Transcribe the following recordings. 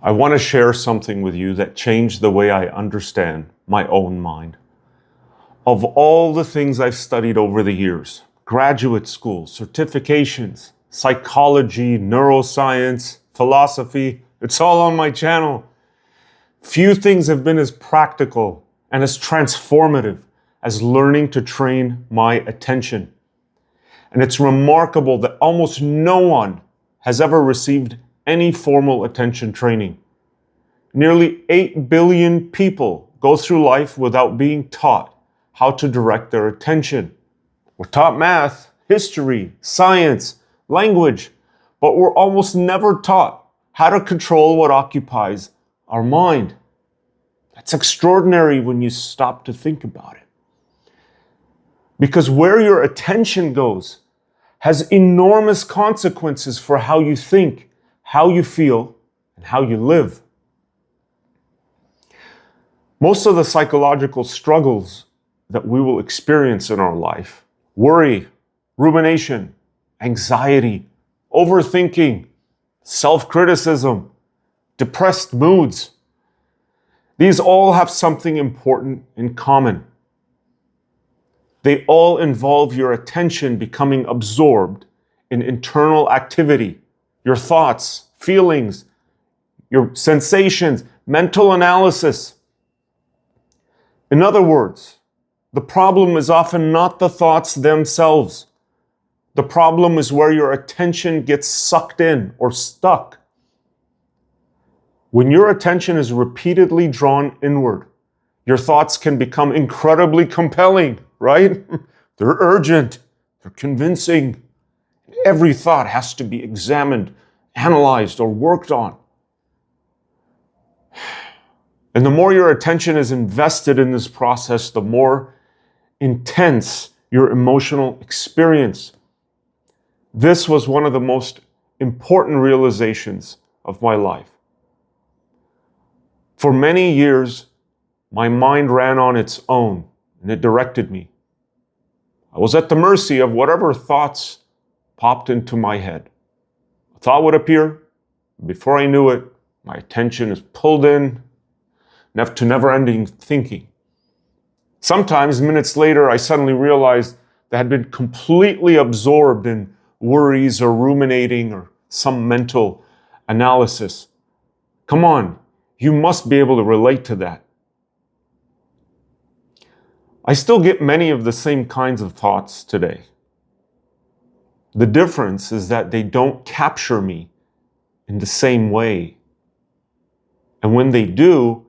I want to share something with you that changed the way I understand my own mind. Of all the things I've studied over the years, graduate school, certifications, psychology, neuroscience, philosophy, it's all on my channel. Few things have been as practical and as transformative as learning to train my attention. And it's remarkable that almost no one has ever received any formal attention training. Nearly 8 billion people go through life without being taught how to direct their attention. We're taught math, history, science, language, but we're almost never taught how to control what occupies our mind. That's extraordinary when you stop to think about it. Because where your attention goes has enormous consequences for how you think, how you feel, and how you live. Most of the psychological struggles that we will experience in our life, worry, rumination, anxiety, overthinking, self-criticism, depressed moods, these all have something important in common. They all involve your attention becoming absorbed in internal activity, your thoughts, feelings, your sensations, mental analysis. In other words, the problem is often not the thoughts themselves. The problem is where your attention gets sucked in or stuck. When your attention is repeatedly drawn inward, your thoughts can become incredibly compelling, right? They're urgent, they're convincing. Every thought has to be examined, analyzed, or worked on. And the more your attention is invested in this process, the more intense your emotional experience. This was one of the most important realizations of my life. For many years, my mind ran on its own and it directed me. I was at the mercy of whatever thoughts popped into my head. A thought would appear. Before I knew it, my attention is pulled in to never-ending thinking. Sometimes, minutes later, I suddenly realized that I had been completely absorbed in worries or ruminating or some mental analysis. Come on, you must be able to relate to that. I still get many of the same kinds of thoughts today. The difference is that they don't capture me in the same way. And when they do,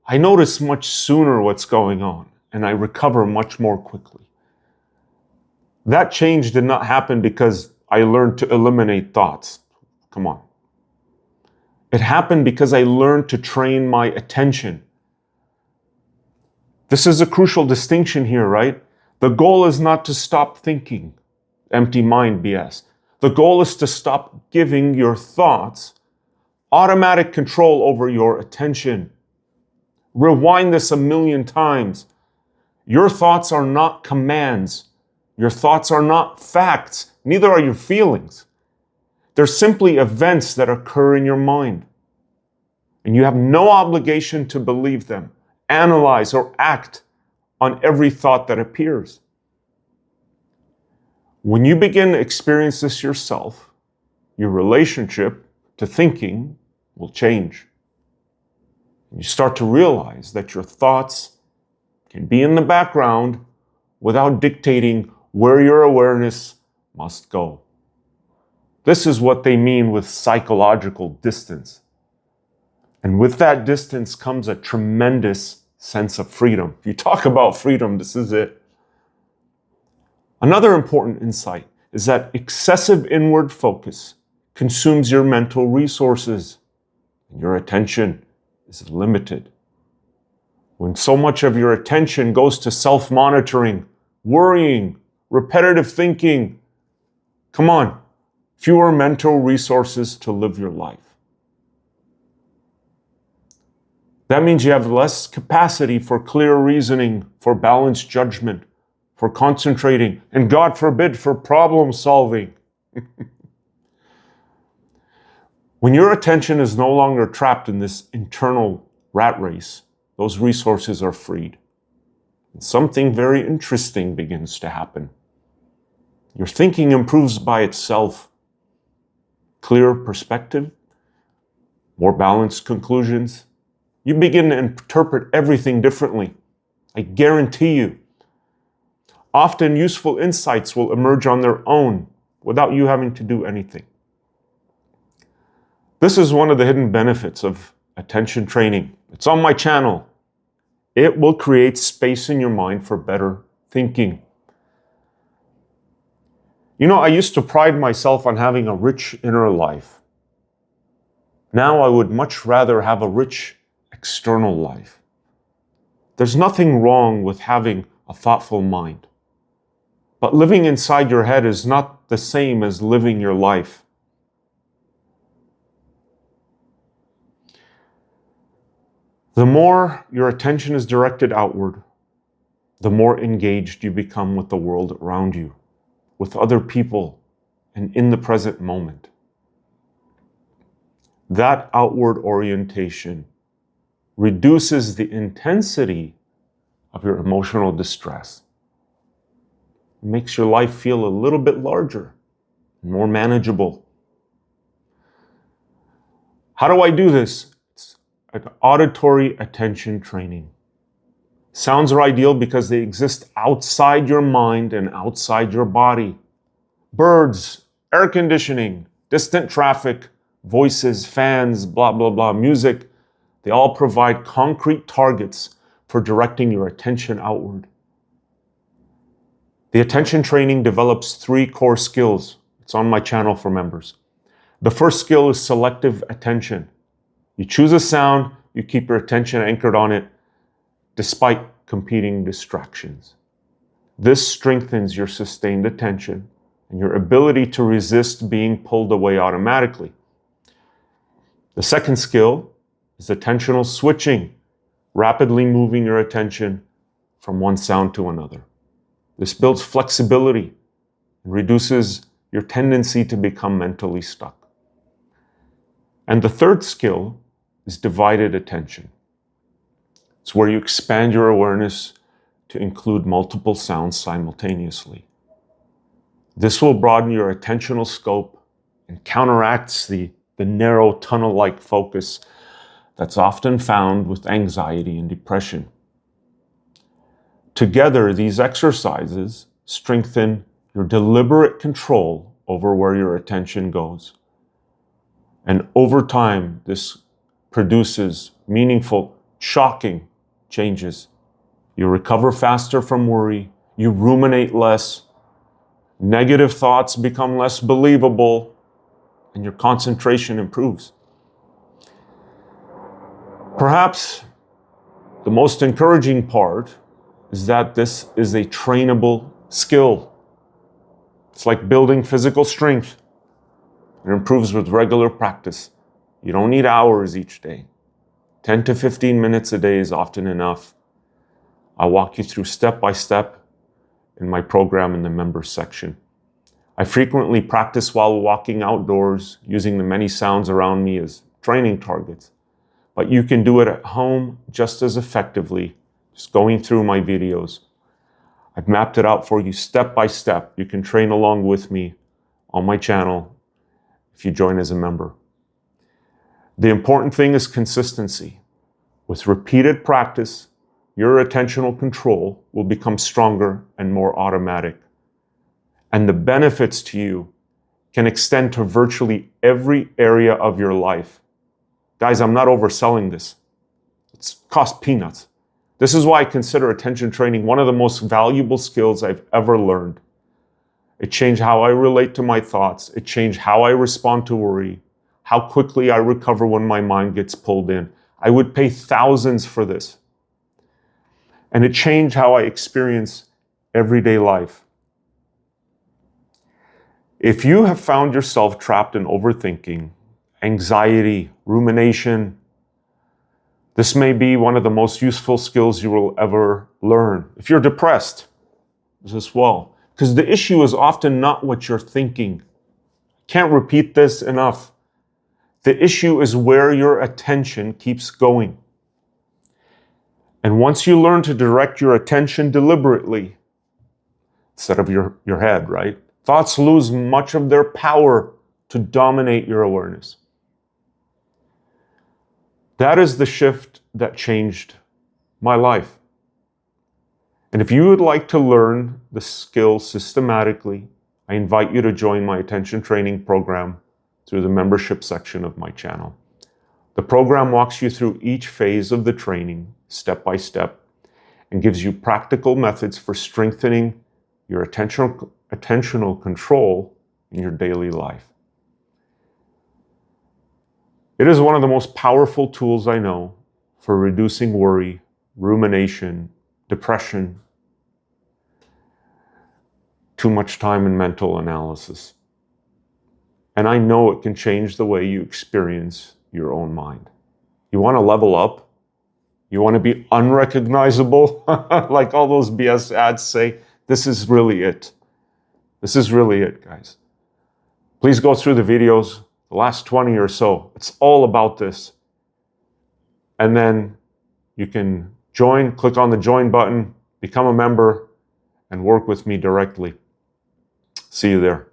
I notice much sooner what's going on, and I recover much more quickly. That change did not happen because I learned to eliminate thoughts. Come on. It happened because I learned to train my attention. This is a crucial distinction here, right? The goal is not to stop thinking, empty mind BS. The goal is to stop giving your thoughts automatic control over your attention. Rewind this a million times. Your thoughts are not commands. Your thoughts are not facts. Neither are your feelings. They're simply events that occur in your mind. And you have no obligation to believe them, analyze, or act on every thought that appears. When you begin to experience this yourself, your relationship to thinking will change. You start to realize that your thoughts can be in the background without dictating where your awareness must go. This is what they mean with psychological distance. And with that distance comes a tremendous sense of freedom. If you talk about freedom, this is it. Another important insight is that excessive inward focus consumes your mental resources, and your attention is limited. When so much of your attention goes to self-monitoring, worrying, repetitive thinking, come on, fewer mental resources to live your life. That means you have less capacity for clear reasoning, for balanced judgment, for concentrating, and God forbid, for problem solving. When your attention is no longer trapped in this internal rat race, those resources are freed. And something very interesting begins to happen. Your thinking improves by itself. Clear perspective, more balanced conclusions. You begin to interpret everything differently. I guarantee you. Often useful insights will emerge on their own without you having to do anything. This is one of the hidden benefits of attention training. It's on my channel. It will create space in your mind for better thinking. You know, I used to pride myself on having a rich inner life. Now I would much rather have a rich external life. There's nothing wrong with having a thoughtful mind. But living inside your head is not the same as living your life. The more your attention is directed outward, the more engaged you become with the world around you, with other people, and in the present moment. That outward orientation reduces the intensity of your emotional distress. It makes your life feel a little bit larger, more manageable. How do I do this? It's an auditory attention training. Sounds are ideal because they exist outside your mind and outside your body. Birds, air conditioning, distant traffic, voices, fans, blah, blah, blah, music, they all provide concrete targets for directing your attention outward. The attention training develops 3 core skills. It's on my channel for members. The first skill is selective attention. You choose a sound, you keep your attention anchored on it, despite competing distractions. This strengthens your sustained attention and your ability to resist being pulled away automatically. The second skill is attentional switching, rapidly moving your attention from one sound to another. This builds flexibility and reduces your tendency to become mentally stuck. And the third skill is divided attention. It's where you expand your awareness to include multiple sounds simultaneously. This will broaden your attentional scope and counteracts the narrow tunnel-like focus that's often found with anxiety and depression. Together, these exercises strengthen your deliberate control over where your attention goes. And over time, this produces meaningful, shocking changes. You recover faster from worry, you ruminate less, negative thoughts become less believable, and your concentration improves. Perhaps the most encouraging part is that this is a trainable skill. It's like building physical strength. It improves with regular practice. You don't need hours each day. 10 to 15 minutes a day is often enough. I'll walk you through step by step in my program in the members section. I frequently practice while walking outdoors, using the many sounds around me as training targets. But you can do it at home just as effectively, just going through my videos. I've mapped it out for you step by step. You can train along with me on my channel if you join as a member. The important thing is consistency. With repeated practice, your attentional control will become stronger and more automatic. And the benefits to you can extend to virtually every area of your life. Guys, I'm not overselling this. It's cost peanuts. This is why I consider attention training one of the most valuable skills I've ever learned. It changed how I relate to my thoughts. It changed how I respond to worry, how quickly I recover when my mind gets pulled in. I would pay thousands for this. And it changed how I experience everyday life. If you have found yourself trapped in overthinking, anxiety, rumination, this may be one of the most useful skills you will ever learn. If you're depressed as well, because the issue is often not what you're thinking. Can't repeat this enough. The issue is where your attention keeps going. And once you learn to direct your attention deliberately, instead of your head, right? Thoughts lose much of their power to dominate your awareness. That is the shift that changed my life. And if you would like to learn the skill systematically, I invite you to join my attention training program through the membership section of my channel. The program walks you through each phase of the training, step by step, and gives you practical methods for strengthening your attentional control in your daily life. It is one of the most powerful tools I know for reducing worry, rumination, depression, too much time in mental analysis. And I know it can change the way you experience your own mind. You want to level up? You want to be unrecognizable? Like all those BS ads say, this is really it. This is really it, guys. Please go through the videos, the last 20 or so. It's all about this. And then you can join, click on the join button, become a member, and work with me directly. See you there.